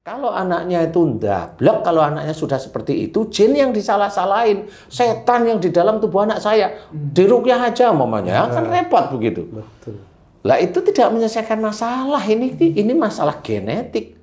Kalau anaknya itu ndablek, kalau anaknya sudah seperti itu, jin yang disalah-salahin, setan yang di dalam tubuh anak saya, diruqyah aja mamanya, kan repot begitu. Betul. Lah itu tidak menyelesaikan masalah, ini masalah genetik.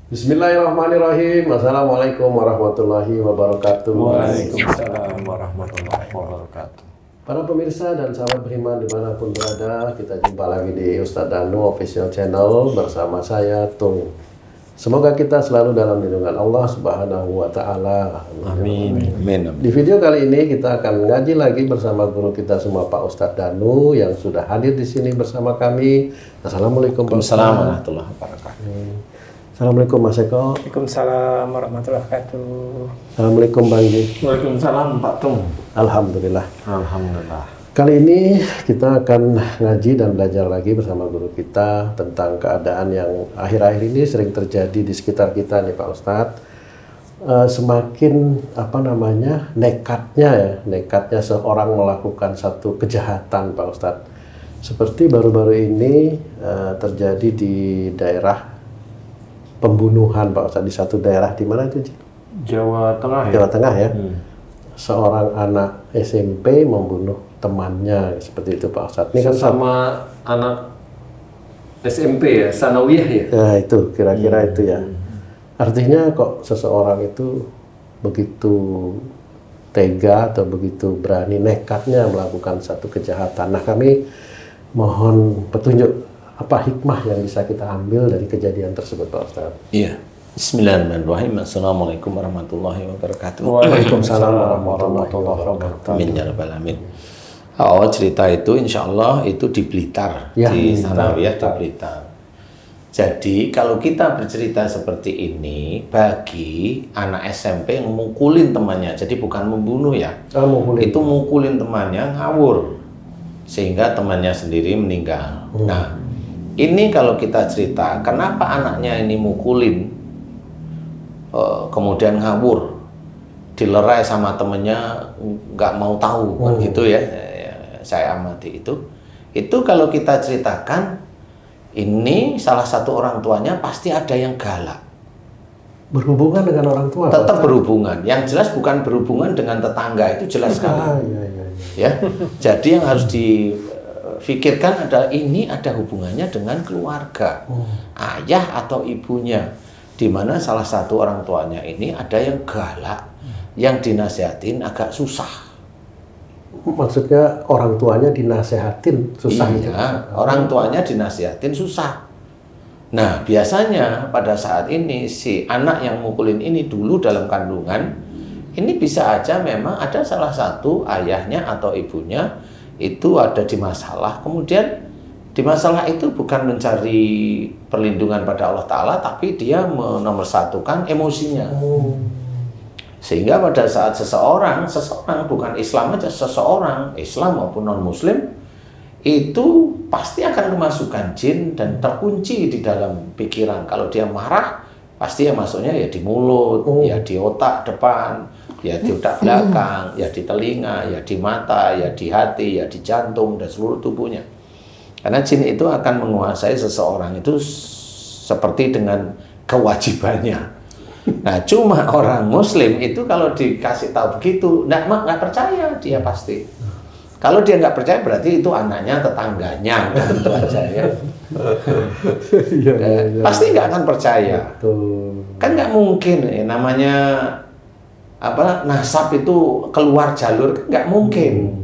Bismillahirrahmanirrahim. Assalamualaikum warahmatullahi wabarakatuh. Waalaikumsalam warahmatullahi wabarakatuh. Para pemirsa dan sahabat beriman dimanapun berada, kita jumpa lagi di Ustadz Danu Official Channel bersama saya, Tung. Semoga kita selalu dalam lindungan Allah Subhanahu wa Ta'ala. Amin. Amin. Di video kali ini kita akan mengaji lagi bersama guru kita semua, Pak Ustadz Danu, yang sudah hadir di sini bersama kami. Assalamualaikum Waalaikumsalam warahmatullahi wabarakatuh. Assalamualaikum Mas Eko. Waalaikumsalam warahmatullahi wabarakatuh. Assalamualaikum Bang Ji. Waalaikumsalam Pak Tung. Alhamdulillah. Alhamdulillah. Kali ini kita akan ngaji dan belajar lagi bersama guru kita tentang keadaan yang akhir-akhir ini sering terjadi di sekitar kita nih Pak Ustadz. Semakin nekatnya seorang melakukan satu kejahatan Pak Ustadz. Seperti baru-baru ini terjadi di daerah pembunuhan Pak Ustadz, di satu daerah, di mana itu? Jawa Tengah ya? Jawa Tengah ya. Seorang anak SMP membunuh temannya, seperti itu Pak Ustadz. Ini kan sama anak SMP ya, sanawiyah ya? Nah itu, kira-kira itu ya. Artinya kok seseorang itu begitu tega atau begitu berani, nekatnya melakukan satu kejahatan. Nah kami mohon petunjuk, apa hikmah yang bisa kita ambil dari kejadian tersebut Pak Ustadz? Iya. Bismillahirrahmanirrahim. Assalamualaikum warahmatullahi wabarakatuh. Waalaikumsalam warahmatullahi wabarakatuh. Amin ya rabbal alamin. Oh, cerita itu insya Allah itu di Blitar, ya, di Sanawiyah di Blitar. Jadi kalau kita bercerita seperti ini bagi anak SMP yang mukulin temannya, jadi bukan membunuh ya, itu mukulin temannya ngawur sehingga temannya sendiri meninggal. Nah, ini kalau kita cerita, kenapa anaknya ini mukulin, kemudian ngawur, dilerai sama temennya, nggak mau tahu, kan gitu ya. Saya amati itu kalau kita ceritakan, ini salah satu orang tuanya pasti ada yang galak. Berhubungan dengan orang tua? Tetap berhubungan, yang jelas bukan berhubungan dengan tetangga, itu jelas sekali. Ya, jadi yang harus difikirkan adalah ini ada hubungannya dengan keluarga, ayah atau ibunya, di mana salah satu orang tuanya ini ada yang galak, yang dinasihatin agak susah. Maksudnya orang tuanya dinasehatin susah? Iya, orang tuanya dinasihatin susah. Nah, biasanya pada saat ini si anak yang mukulin ini dulu dalam kandungan, ini bisa aja memang ada salah satu ayahnya atau ibunya itu ada di masalah, kemudian di masalah itu bukan mencari perlindungan pada Allah Ta'ala, tapi dia menomorsatukan emosinya. Sehingga pada saat seseorang bukan Islam aja, seseorang Islam maupun non-Muslim itu pasti akan kemasukan jin dan terkunci di dalam pikiran. Kalau dia marah, pasti ya masuknya ya di mulut, ya di otak depan, ya di otak belakang, ya di telinga, ya di mata, ya di hati, ya di jantung, dan seluruh tubuhnya. Karena jin itu akan menguasai seseorang itu seperti dengan kewajibannya. Nah, cuma orang Muslim itu kalau dikasih tahu begitu, nggak percaya dia pasti. Kalau dia nggak percaya berarti itu anaknya, tetangganya, tentu aja ya. Pasti nggak akan percaya. Kan nggak mungkin, namanya nasab itu keluar jalur, kan nggak mungkin.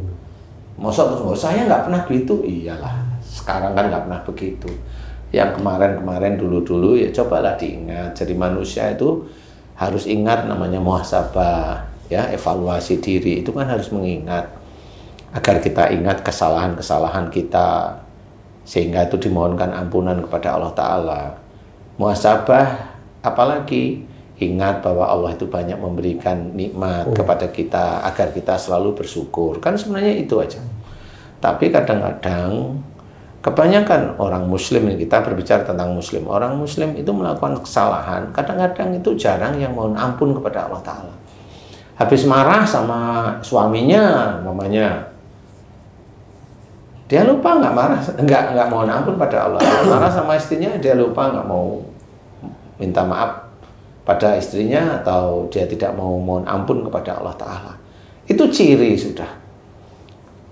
Maksud saya nggak pernah begitu, iyalah. Sekarang kan nggak pernah begitu. Yang kemarin dulu ya cobalah diingat. Jadi manusia itu harus ingat namanya muhasabah, ya, evaluasi diri itu kan harus mengingat agar kita ingat kesalahan-kesalahan kita sehingga itu dimohonkan ampunan kepada Allah Ta'ala. Muhasabah, apalagi ingat bahwa Allah itu banyak memberikan nikmat kepada kita agar kita selalu bersyukur. Kan sebenarnya itu aja. Tapi kadang-kadang Kebanyakan orang muslim, kita berbicara tentang muslim, orang muslim itu melakukan kesalahan, kadang-kadang itu jarang yang mohon ampun kepada Allah Ta'ala. Habis marah sama suaminya, mamanya, dia lupa nggak marah, nggak mohon ampun pada Allah. Marah sama istrinya, dia lupa nggak mau minta maaf pada istrinya, atau dia tidak mau mohon ampun kepada Allah Ta'ala. Itu ciri sudah.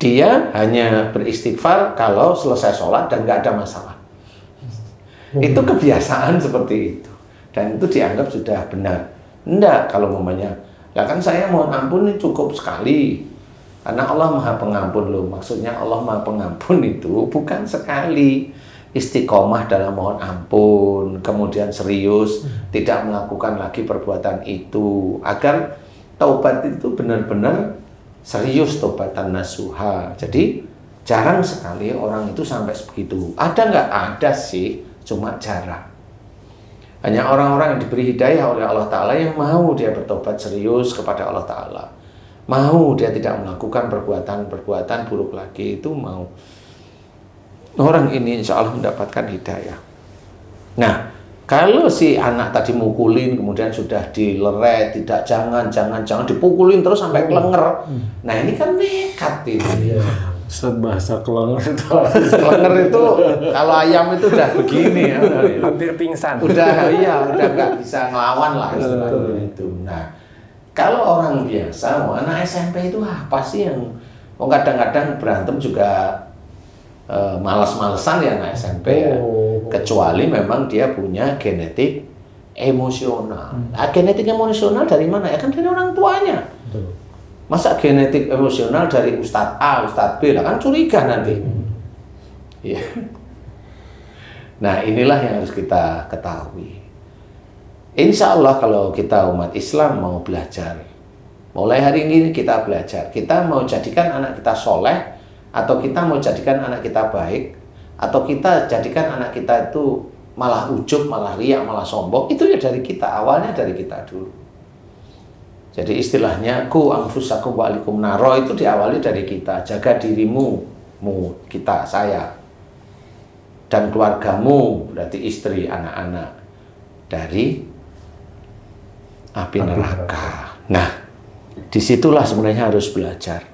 Dia hanya beristighfar kalau selesai sholat dan nggak ada masalah. Itu kebiasaan seperti itu. Dan itu dianggap sudah benar. Enggak, kalau mamanya, ya kan saya mohon ampun ini cukup sekali. Karena Allah Maha Pengampun loh. Maksudnya Allah Maha Pengampun itu bukan sekali. Istiqomah dalam mohon ampun, kemudian serius, tidak melakukan lagi perbuatan itu. Agar taubat itu benar-benar serius, taubatan nasuha. Jadi jarang sekali orang itu sampai sebegitu. Ada nggak? Ada sih, cuma jarang. Hanya orang-orang yang diberi hidayah oleh Allah Ta'ala yang mau dia bertobat serius kepada Allah Ta'ala. Mau dia tidak melakukan perbuatan-perbuatan buruk lagi, itu mau. Orang ini insya Allah mendapatkan hidayah. Nah, kalau si anak tadi mukulin, kemudian sudah dileret, tidak, jangan dipukulin terus sampai kelenger. Nah ini kan nekat ini. Bahasa kelenger itu. Kelenger itu kalau ayam itu udah begini ya. Hampir pingsan. Udah nggak bisa ngelawan lah itu. Nah kalau orang biasa, anak SMP itu apa sih yang kadang-kadang berantem juga malas-malesan ya anak SMP ya. Kecuali memang dia punya genetik emosional. Nah, genetik emosional dari mana? Ya kan dari orang tuanya. Masa genetik emosional dari Ustadz A, Ustadz B, lah kan curiga nanti. Ya. Nah inilah yang harus kita ketahui. Insya Allah kalau kita umat Islam mau belajar, mulai hari ini kita belajar. Kita mau jadikan anak kita soleh, atau kita mau jadikan anak kita baik, atau kita jadikan anak kita itu malah ujub, malah riak, malah sombong, itu ya dari kita, awalnya dari kita dulu. Jadi istilahnya ku anfusakum wa alikum naro itu diawali dari kita. Jaga dirimu, kita, saya, dan keluargamu, berarti istri, anak-anak, dari api neraka. Nah, disitulah sebenarnya harus belajar.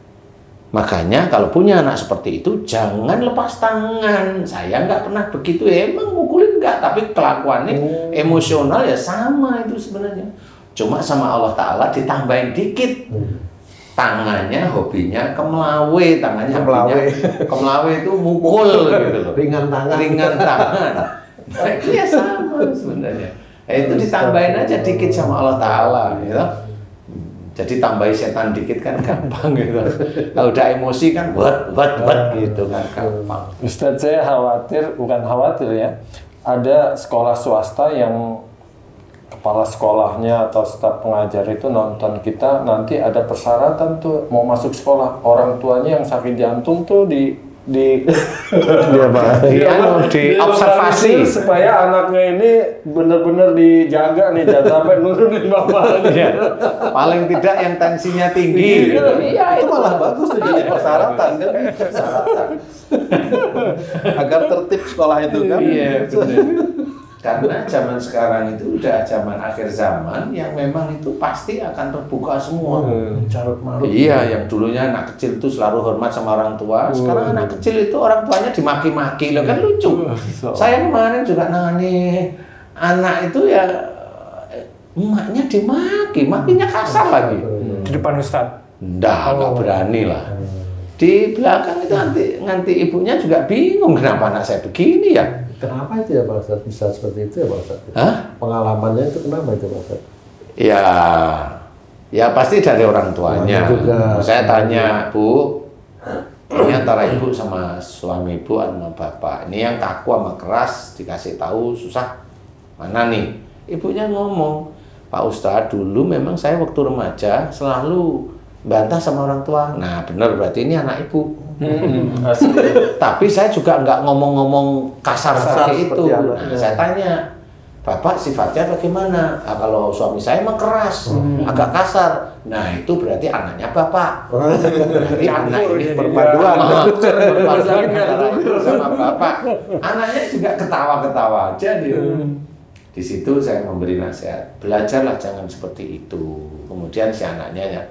Makanya kalau punya anak seperti itu, jangan lepas tangan. Saya nggak pernah begitu, emang mukulin nggak, tapi kelakuannya emosional ya sama itu sebenarnya. Cuma sama Allah Ta'ala ditambahin dikit. Tangannya hobinya kemelawe, kemelawe itu mukul gitu loh. Ringan tangan. Nah, itu ya sama sebenarnya. Itu ditambahin aja dikit sama Allah Ta'ala gitu. Jadi tambahin setan dikit kan gampang gitu. Kalau udah emosi kan buat gitu kan gampang. Ustadz, saya khawatir, bukan khawatir ya, ada sekolah swasta yang kepala sekolahnya atau staf pengajar itu nonton kita, nanti ada persyaratan tuh mau masuk sekolah, orang tuanya yang sakit jantung tuh di observasi supaya anaknya ini benar-benar dijaga nih, jangan sampai nurunin bapaknya. Ya, paling tidak yang tensinya tinggi. Iya, itu malah bagus tuh jadi persyaratan kan. Persyaratan. Agar tertib sekolah itu kan. Iya, benar. Karena zaman sekarang itu udah zaman akhir zaman yang memang itu pasti akan terbuka semua. Carut marut. Iya, yang dulunya anak kecil itu selalu hormat sama orang tua. Sekarang anak kecil itu orang tuanya dimaki-maki, loh kan lucu. Saya kemarin juga nangani anak itu ya emaknya dimaki, makinya kasar lagi. Di depan Ustadz? Nggak berani lah. Di belakang itu nanti ibunya juga bingung kenapa anak saya begini ya. Kenapa itu ya Pak Ustadz bisa seperti itu ya Pak Ustadz? Pengalamannya itu kenapa itu Pak Ustadz? Ya pasti dari orang tuanya. Saya tanya, Bu, ini antara ibu sama suami ibu sama bapak, ini yang kaku sama keras dikasih tahu susah mana nih? Ibunya ngomong, Pak Ustadz dulu memang saya waktu remaja selalu bantah sama orang tua. Nah benar, berarti ini anak ibu. Tapi saya juga nggak ngomong-ngomong kasar seperti itu. Nah, saya tanya, Bapak sifatnya bagaimana? Nah, kalau suami saya mah keras, agak kasar. Nah, itu berarti anaknya Bapak. Berarti anak ini perpaduan. Berpaduan antara ibu sama Bapak. Anaknya juga ketawa-ketawa aja dia. Di situ saya memberi nasihat, belajarlah jangan seperti itu. Kemudian si anaknya ya,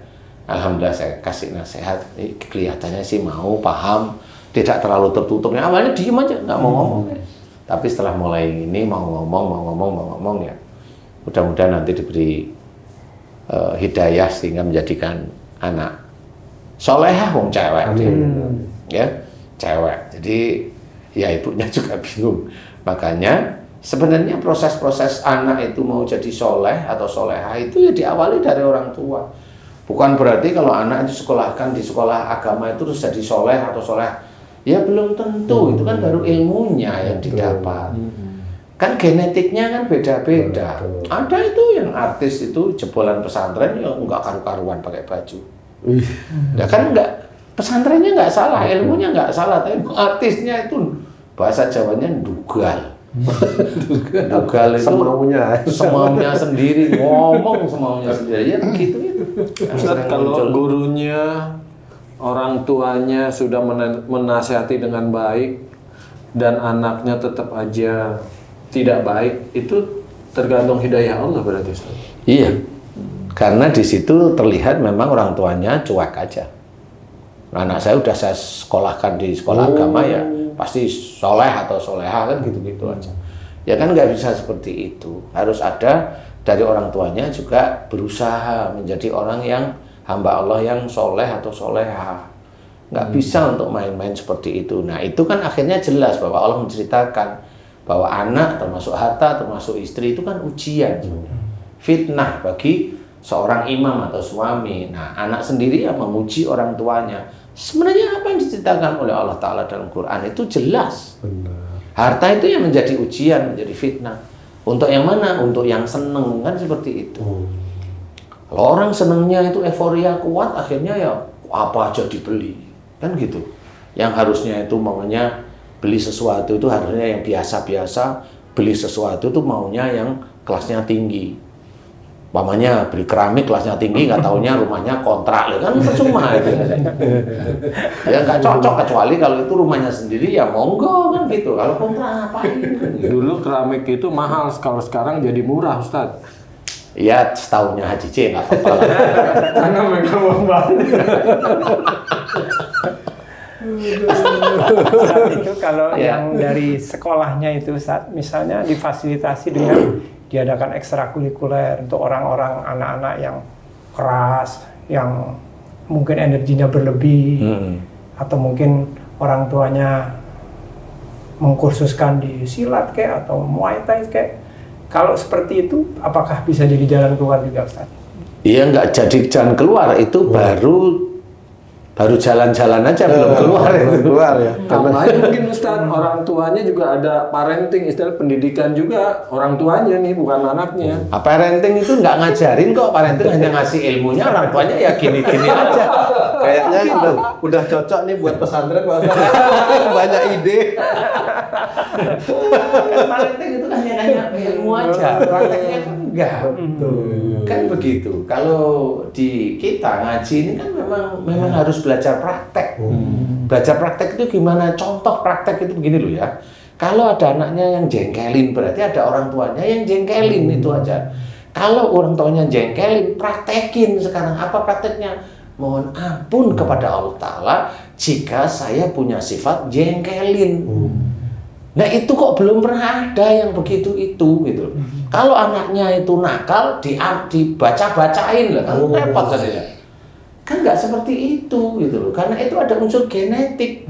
alhamdulillah saya kasih nasihat, kelihatannya sih mau, paham, tidak terlalu tertutupnya. Awalnya diem aja, nggak mau ngomong. Tapi setelah mulai ini mau ngomong ya, mudah-mudahan nanti diberi hidayah sehingga menjadikan anak solehah, wong cewek, ya cewek. Jadi ya ibunya juga bingung. Makanya sebenarnya proses-proses anak itu mau jadi soleh atau solehah itu ya diawali dari orang tua. Bukan berarti kalau anak itu sekolahkan di sekolah agama itu terus jadi soleh atau soleh. Ya belum tentu, itu kan baru ilmunya yang didapat. Kan genetiknya kan beda-beda. Ada itu yang artis itu jebolan pesantren ya nggak karu-karuan pakai baju. Ya kan enggak, pesantrennya nggak salah, ilmunya nggak salah, tapi artisnya itu bahasa Jawanya dugal. Dugal itu semaunya sendiri, ngomong semaunya sendiri. Ya begitu itu. Ustaz, kalau gurunya, orang tuanya sudah menasihati dengan baik dan anaknya tetap aja tidak baik, itu tergantung hidayah Allah berarti, Ustaz? Iya, karena di situ terlihat memang orang tuanya cuek aja. Anak saya udah saya sekolahkan di sekolah agama ya pasti soleh atau soleha kan gitu-gitu aja. Ya kan nggak bisa seperti itu. Harus ada dari orang tuanya juga berusaha menjadi orang yang hamba Allah yang soleh atau soleha. Nggak bisa untuk main-main seperti itu. Nah itu kan akhirnya jelas bahwa Allah menceritakan bahwa anak termasuk harta termasuk istri itu kan ujian, fitnah bagi seorang imam atau suami. Nah anak sendiri yang menguji orang tuanya. Sebenarnya apa yang diceritakan oleh Allah Ta'ala dalam Quran itu jelas. Harta itu yang menjadi ujian, menjadi fitnah. Untuk yang mana? Untuk yang seneng kan seperti itu. Kalau orang senengnya itu euforia kuat, akhirnya ya apa aja dibeli, kan gitu. Yang harusnya itu maunya beli sesuatu itu harusnya yang biasa-biasa, beli sesuatu itu maunya yang kelasnya tinggi. Umpamanya beli keramik kelasnya tinggi, nggak taunya rumahnya kontrak, kan percuma itu. Ya nggak cocok, kecuali kalau itu rumahnya sendiri ya monggo kan gitu. Kalau kontrak apain? Dulu keramik itu mahal, kalau sekarang jadi murah, Ustaz. Iya, setahunnya Haji C nggak apa-apa lah. Karena mereka mau banget. Saat itu kalau yang dari sekolahnya itu saat misalnya difasilitasi dengan diadakan ekstrakurikuler untuk orang-orang anak-anak yang keras, yang mungkin energinya berlebih, atau mungkin orang tuanya mengkursuskan di silat kayak atau muay thai kayak. Kalau seperti itu, apakah bisa jadi jalan keluar juga, Ustaz? Iya, nggak jadi jalan keluar, itu baru jalan-jalan aja, belum keluar itu. Keluar ya. Tambahin mungkin Ustaz, orang tuanya juga ada parenting, istilah pendidikan juga orang tuanya nih, bukan anaknya. Parenting itu nggak ngajarin kok, parenting hanya ngasih ilmunya, orang tuanya ya gini-gini aja. Kayaknya udah cocok nih buat pesantren, banyak ide. Kan parenting itu kan hanya ilmu aja, prakteknya kan enggak. Kan begitu. Kalau di kita ngaji ini kan memang harus belajar praktek. Belajar praktek itu gimana? Contoh praktek itu begini loh ya. Kalau ada anaknya yang jengkelin, berarti ada orang tuanya yang jengkelin, itu aja. Kalau orang tuanya jengkelin, praktekin sekarang. Apa prakteknya? Mohon ampun kepada Allah Ta'ala jika saya punya sifat jengkelin. Nah itu kok belum pernah ada yang begitu itu gitu. Kalau anaknya itu nakal, dibaca-bacain lah, kan repot saja. Kan nggak seperti itu gitu loh, karena itu ada unsur genetik.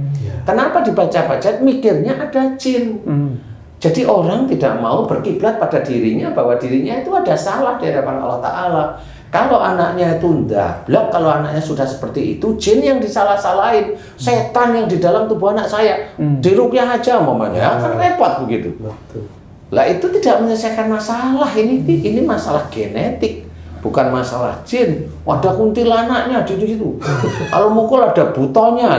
Kenapa dibaca-baca? Mikirnya ada jin. Jadi orang tidak mau berkiblat pada dirinya bahwa dirinya itu ada salah di hadapan Allah Ta'ala. Kalau anaknya itu ndablek, kalau anaknya sudah seperti itu, jin yang disalah-salahin, setan yang di dalam tubuh anak saya, diruqyah aja umpamanya, kan repot begitu. Lah itu tidak menyelesaikan masalah, ini masalah genetik, bukan masalah jin. Ada kuntilanaknya di situ. Kalau mukul ada butonya,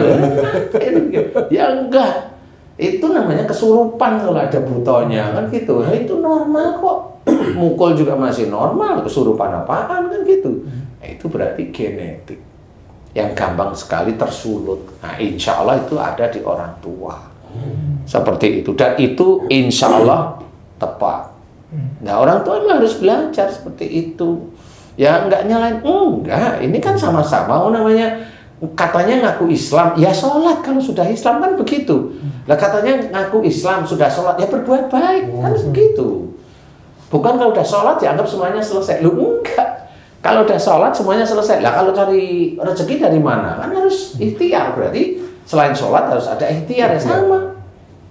ya enggak. Itu namanya kesurupan kalau ada butonya kan gitu. Nah, itu normal kok. Mukul juga masih normal, kesurupan apaan kan gitu. Nah, itu berarti genetik yang gampang sekali tersulut. Nah, insya Allah itu ada di orang tua. Seperti itu. Dan itu insya Allah tepat. Nah, orang tua memang harus belajar seperti itu. Ya enggak nyalain, enggak. Ini kan sama-sama namanya katanya ngaku Islam, ya sholat kalau sudah Islam kan begitu. Lah katanya ngaku Islam sudah sholat, ya berbuat baik kan begitu. Bukan kalau udah sholat dianggap semuanya selesai. Lu enggak. Kalau udah sholat semuanya selesai. Lah kalau cari rezeki dari mana? Kan harus ikhtiar. Berarti selain sholat harus ada ikhtiar ya sama.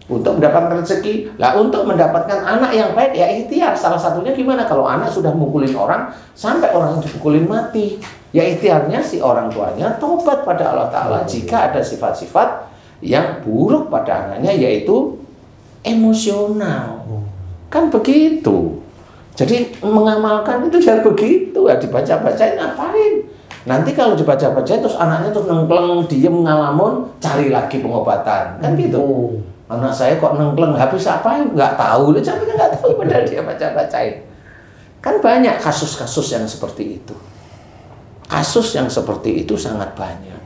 Untuk mendapatkan rezeki. Lah untuk mendapatkan anak yang baik ya ikhtiar. Salah satunya gimana? Kalau anak sudah mukulin orang sampai orang yang dipukulin mati. Ya ikhtiarnya si orang tuanya tobat pada Allah Ta'ala jika ada sifat-sifat yang buruk pada anaknya, yaitu emosional. Kan begitu. Jadi mengamalkan itu jangan begitu ya, dibaca-bacain ngapain. Nanti kalau dibaca-bacain terus anaknya terus nengkleng, diem, ngalamun, cari lagi pengobatan. Kan gitu. Anak saya kok nengkleng, habis apa? Nggak tahu. Dia sampai nggak tahu padahal dia baca-bacain. Kan banyak kasus-kasus yang seperti itu. Kasus yang seperti itu sangat banyak.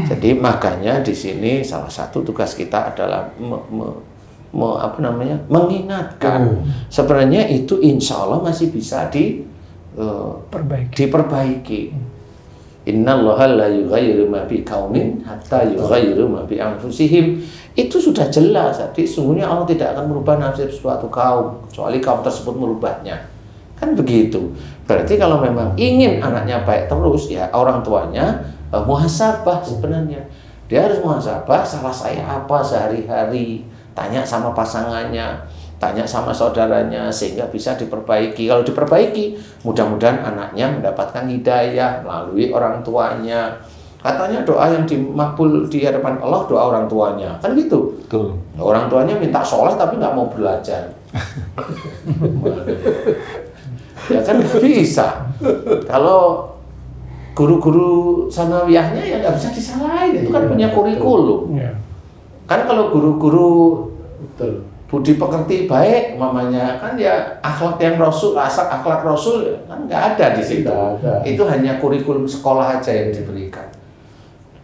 Jadi makanya di sini salah satu tugas kita adalah mengingatkan. Sebenarnya itu insya Allah masih bisa diperbaiki. Innallaha la yughayyiru ma biqaumin hatta yughayyiru ma bi anfusihim. Itu sudah jelas. Jadi sungguhnya Allah tidak akan merubah nasib suatu kaum kecuali kaum tersebut merubahnya. Kan begitu. Berarti kalau memang ingin anaknya baik terus, ya orang tuanya muhasabah sebenarnya. Dia harus muhasabah, salah saya apa sehari-hari, tanya sama pasangannya, tanya sama saudaranya, sehingga bisa diperbaiki. Kalau diperbaiki, mudah-mudahan anaknya mendapatkan hidayah melalui orang tuanya. Katanya doa yang dimakbul di hadapan Allah doa orang tuanya, kan gitu. Betul. Orang tuanya minta sholat tapi nggak mau belajar. Ya kan nggak bisa. Kalau guru-guru sanawiyahnya ya nggak bisa disalahin, itu kan punya kurikulum. Kan kalau guru-guru budi pekerti baik, mamanya kan ya akhlak yang Rasul, akhlak Rasul kan nggak ada di situ. Itu hanya kurikulum sekolah aja yang diberikan.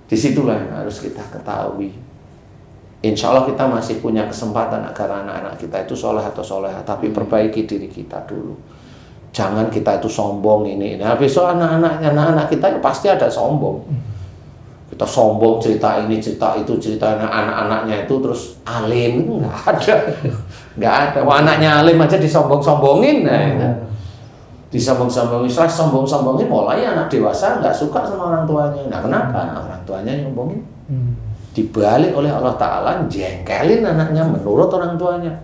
Disitulah yang harus kita ketahui. Insya Allah kita masih punya kesempatan agar anak-anak kita itu soleh atau soleha, tapi perbaiki diri kita dulu. Jangan kita itu sombong ini. Nah besok anak-anak kita pasti ada sombong. Kita sombong cerita ini, cerita itu, cerita anak-anaknya itu terus alim, nggak ada. Nggak ada. Wah, anaknya alim aja disombong-sombongin. Nah, disombong-sombongin, setelah sombong-sombongin mulai anak dewasa nggak suka sama orang tuanya. Nah kenapa? Orang tuanya nyombongin. Dibalik oleh Allah Ta'ala, jengkelin anaknya menurut orang tuanya.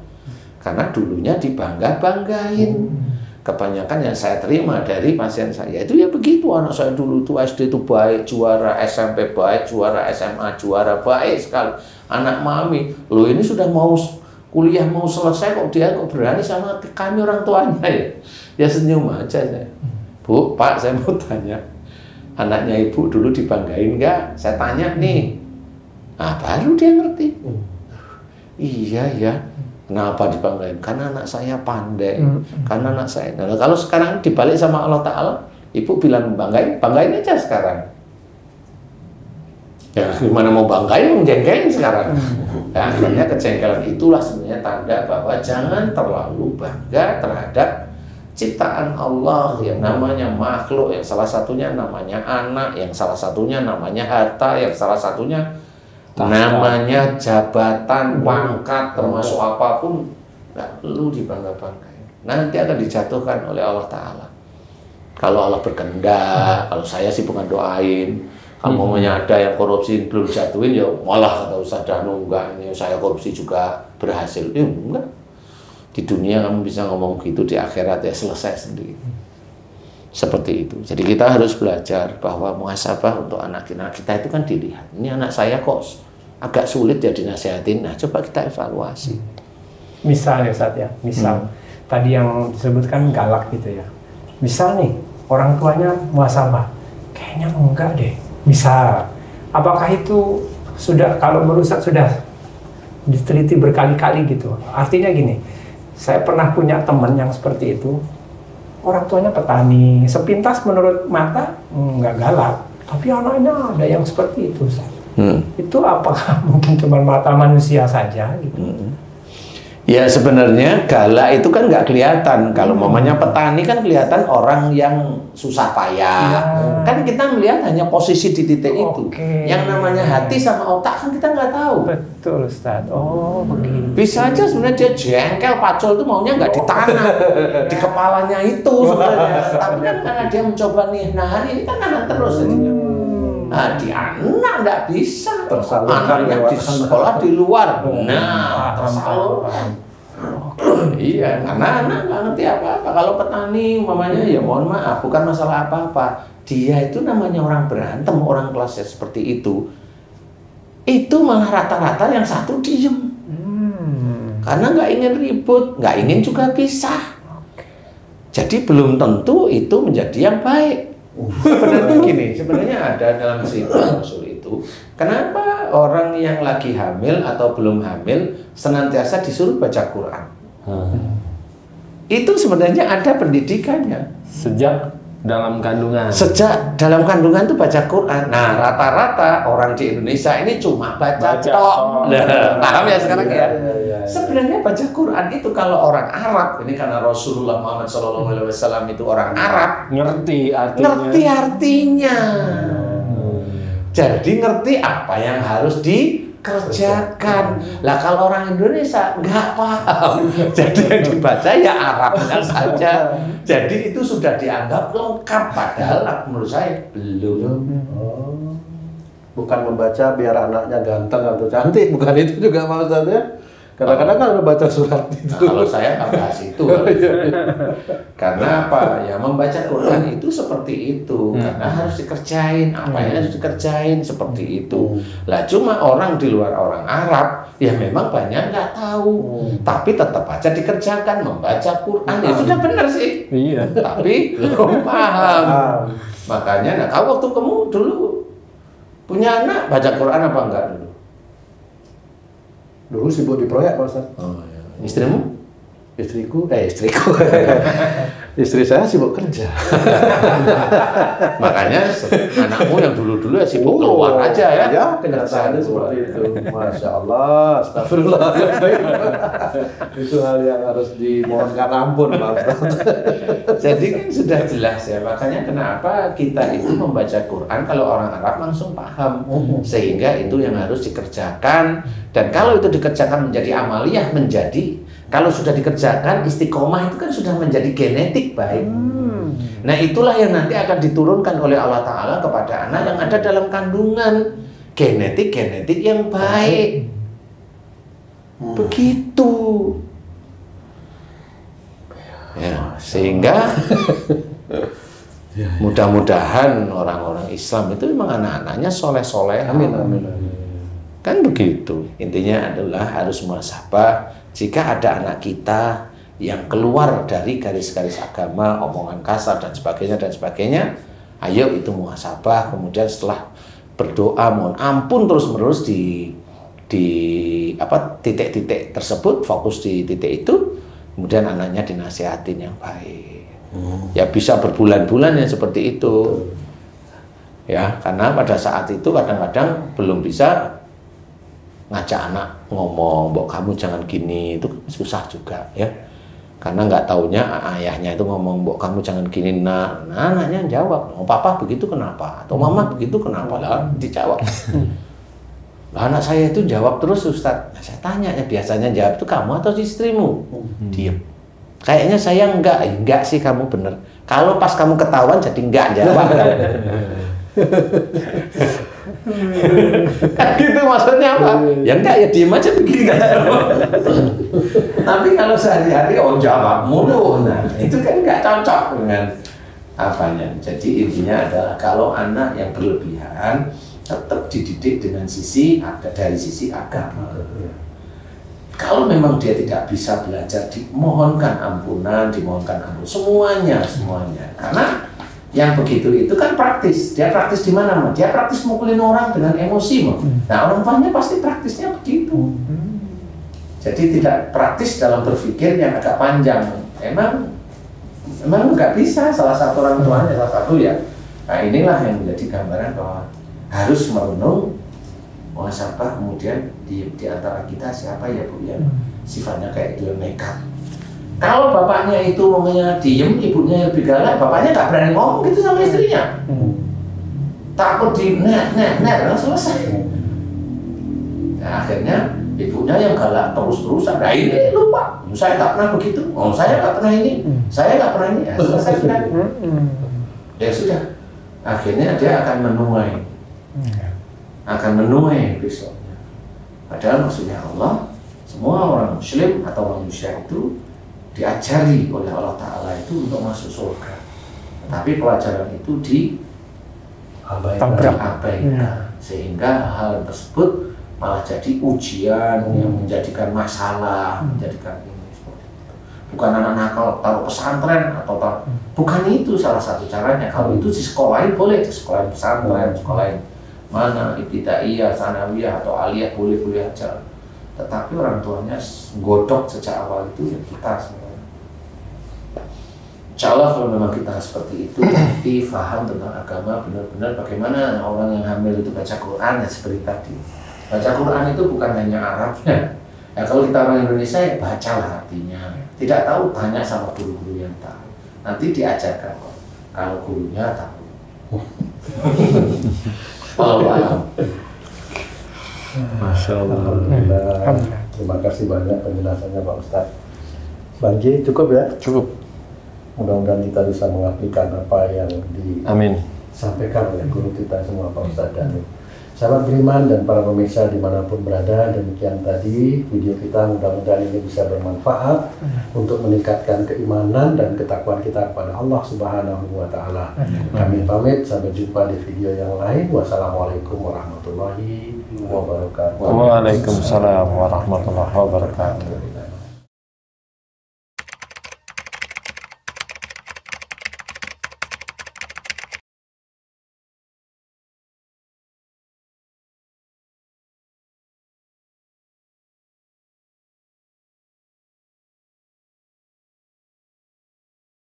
Karena dulunya dibangga-banggain. Kebanyakan yang saya terima dari pasien saya itu ya begitu, anak saya dulu tuh SD itu baik, juara SMP baik, juara SMA juara baik sekali, anak mami, lo ini sudah mau kuliah mau selesai kok dia kok berani sama kami orang tuanya ya senyum aja saya. Bu, Pak, saya mau tanya, anaknya ibu dulu dibanggain nggak? Saya tanya nih, nah baru dia ngerti. Iya ya. Kenapa dibanggain? Karena anak saya pandai, karena anak saya. Nah, kalau sekarang dibalik sama Allah Ta'ala, ibu bilang banggain aja sekarang. Ya gimana mau banggain, mau jengkelin sekarang. Ya, akhirnya kejengkelan itulah sebenarnya tanda bahwa jangan terlalu bangga terhadap ciptaan Allah yang namanya makhluk, yang salah satunya namanya anak, yang salah satunya namanya harta, yang salah satunya namanya jabatan, pangkat, termasuk apapun, nggak perlu dibangga-banggain. Nanti akan dijatuhkan oleh Allah Ta'ala. Kalau Allah berkehendak, kalau saya sih bukan doain. Kalau maunya ada yang korupsi belum jatuhin, ya malah kata Ustaz Danu, enggak, ini saya korupsi juga berhasil. Ya enggak. Di dunia kamu bisa ngomong gitu, di akhirat ya selesai sendiri. Seperti itu. Jadi kita harus belajar bahwa muhasabah untuk anak kita itu kan dilihat. Ini anak saya kok agak sulit ya dinasihatin. Nah, coba kita evaluasi. Misal ya Ustaz ya, misal tadi yang disebutkan galak gitu ya. Misal nih, orang tuanya muhasabah. Kayaknya enggak deh. Misal, apakah itu sudah, kalau menurut Ustaz sudah diteliti berkali-kali gitu. Artinya gini, saya pernah punya teman yang seperti itu. Orang tuanya petani, sepintas menurut mata nggak galak, tapi anaknya ada yang seperti itu. Itu apakah mungkin cuma mata manusia saja gitu? Ya sebenarnya galak itu kan nggak kelihatan. Kalau mamanya petani kan kelihatan orang yang susah payah. Kan kita melihat hanya posisi di titik itu. Yang namanya hati sama otak kan kita nggak tahu. Betul Ustaz. Oh begitu. Bisa aja sebenarnya dia jengkel, pacul itu maunya nggak ditanam di kepalanya itu sebenarnya. Tapi kan karena dia mencoba nih, nah hari ini kan nahan terus jadinya. Nah di anak nggak bisa. Anaknya di sekolah di luar. Nah tersalur. Iya, karena anak nggak ngerti apa-apa. Kalau petani, mamanya ya mohon maaf, bukan masalah apa-apa. Dia itu namanya orang berantem, orang kelasnya seperti itu malah rata-rata yang satu diem. Karena nggak ingin ribut, nggak ingin juga pisah. Jadi belum tentu itu menjadi yang baik. Sebenarnya gini, sebenarnya ada dalam cerita Rasul itu, kenapa orang yang lagi hamil atau belum hamil senantiasa disuruh baca Quran? Itu sebenarnya ada pendidikannya. Sejak dalam kandungan. Sejak dalam kandungan tuh baca Quran. Nah, rata-rata orang di Indonesia ini cuma baca tok. Paham ya sekarang ya? Sebenarnya baca Quran itu kalau orang Arab, ini karena Rasulullah Muhammad SAW itu orang Arab, ngerti artinya. Ngerti artinya. Jadi ngerti apa yang harus dikerjakan. Lah kalau orang Indonesia nggak paham. Jadi yang dibaca ya Arabnya saja. Jadi itu sudah dianggap lengkap, padahal menurut saya belum. Bukan membaca biar anaknya ganteng atau cantik, bukan itu juga maksudnya. Kadang-kadang kan udah baca surat itu. Nah, kalau saya nggak bahas itu. Karena apa? Ya membaca Quran itu seperti itu. Karena harus dikerjain. Apa yang harus dikerjain seperti itu. Lah cuma orang di luar orang Arab, ya memang banyak nggak tahu. Tapi tetap aja dikerjakan membaca Quran. Ya sudah benar sih. Iya. Tapi belum paham. Makanya, nah kau waktu kamu dulu punya anak baca Quran apa enggak dulu? Dulu sibuk di proyek Pak Ustaz. Oh, ya. Istrimu? Istriku. Istri saya sibuk kerja. Makanya anakmu yang dulu-dulu ya sibuk keluar aja ya. Ya, kenyataannya seperti itu. Masya Allah, astagfirullah. Itu hal yang harus dimohonkan ampun Pak Ustaz. Jadi kan sudah jelas ya. Makanya kenapa kita itu membaca Quran kalau orang Arab langsung paham. Sehingga itu yang harus dikerjakan. Dan kalau itu dikerjakan menjadi amaliyah, kalau sudah dikerjakan, istiqomah itu kan sudah menjadi genetik baik. Nah itulah yang nanti akan diturunkan oleh Allah Ta'ala kepada anak yang ada dalam kandungan. Genetik yang baik. Begitu. Ya, sehingga mudah-mudahan orang-orang Islam itu memang anak-anaknya soleh-soleh. Amin. Kan begitu. Intinya adalah harus muhasabah. Jika ada anak kita yang keluar dari garis-garis agama, omongan kasar dan sebagainya, ayo itu muhasabah. Kemudian setelah berdoa mohon ampun terus-menerus di titik-titik tersebut, fokus di titik itu, kemudian anaknya dinasihatin yang baik. Ya bisa berbulan-bulan ya seperti itu. Ya, karena pada saat itu kadang-kadang belum bisa ngajak anak ngomong, "Mbok kamu jangan gini," itu susah juga ya. Karena nggak taunya ayahnya itu ngomong, "Mbok kamu jangan gini," nah anaknya jawab, "Oh papa begitu kenapa?" Atau "Mama begitu kenapa?" Lah dijawab. Lah anak saya itu jawab terus Ustadz. Nah, saya tanya ya biasanya jawab itu kamu atau istrimu? Diem. Kayaknya saya enggak sih kamu bener. Kalau pas kamu ketahuan jadi enggak jawab. Kan gitu maksudnya apa? Ya enggak ya diem aja begini kan. Tapi kalau sehari-hari jawab mulu, nah itu kan enggak cocok dengan apanya. Jadi intinya adalah kalau anak yang berlebihan tetap dididik dari sisi agama. Kalau memang dia tidak bisa belajar, dimohonkan ampunan, semuanya. Karena yang begitu itu kan praktis. Dia praktis di mana, Dia praktis mukulin orang dengan emosi, Nah, orang tuanya pasti praktisnya begitu. Jadi tidak praktis dalam berpikir yang agak panjang. Memang nggak bisa salah satu orang tuanya, salah satu ya. Nah inilah yang menjadi gambaran bahwa harus merenung muhasabah, kemudian di antara kita siapa ya Bu yang sifatnya kayak itu yang nekat. Kalau bapaknya itu maunya diem, ibunya lebih galak, bapaknya nggak berani ngomong gitu sama istrinya. Takut di selesai. Nah, akhirnya ibunya yang galak terus-terusan. Nah ini lupa, saya nggak pernah begitu. Oh saya nggak pernah ini, saya nggak pernah ini. Ya, selesai sudah. Ya sudah. Akhirnya dia akan menuai besoknya. Padahal maksudnya Allah, semua orang Muslim atau manusia itu diajari oleh Allah Ta'ala itu untuk masuk surga. Tapi pelajaran itu diabaikan, sehingga hal tersebut malah jadi ujian yang menjadikan masalah, menjadikan ini seperti itu. Bukan anak nakal taruh pesantren atau bukan itu salah satu caranya. Kalau itu di sekolahin boleh, di sekolahin pesantren, sekolahin mana ibtidaiyah, sanawiyah atau aliyah boleh aja. Tetapi orang tuanya godok sejak awal itu ya kita semua. Insya Allah kalau memang kita seperti itu, nanti paham tentang agama benar-benar bagaimana orang yang hamil itu baca Quran ya seperti tadi. Baca Quran itu bukan hanya Arabnya. Ya kalau kita orang Indonesia ya bacalah artinya. Tidak tahu tanya sama guru-guru yang tahu. Nanti diajarkan kok. Kalau gurunya tahu. Allah. Masya Allah. Alhamdulillah. Terima kasih banyak penjelasannya Pak Ustadz. Banji cukup ya? Cukup. Mudah-mudahan kita bisa mengaplikan apa yang Amin. disampaikan oleh guru kita semua Pak Ustadz dan sahabat beriman dan para pemirsa dimanapun berada. Demikian tadi video kita, mudah-mudahan ini bisa bermanfaat untuk meningkatkan keimanan dan ketakwaan kita kepada Allah Subhanahu wa Ta'ala. Kami pamit, sampai jumpa di video yang lain. Wassalamualaikum warahmatullahi wabarakatuh. Waalaikumsalam warahmatullahi wabarakatuh.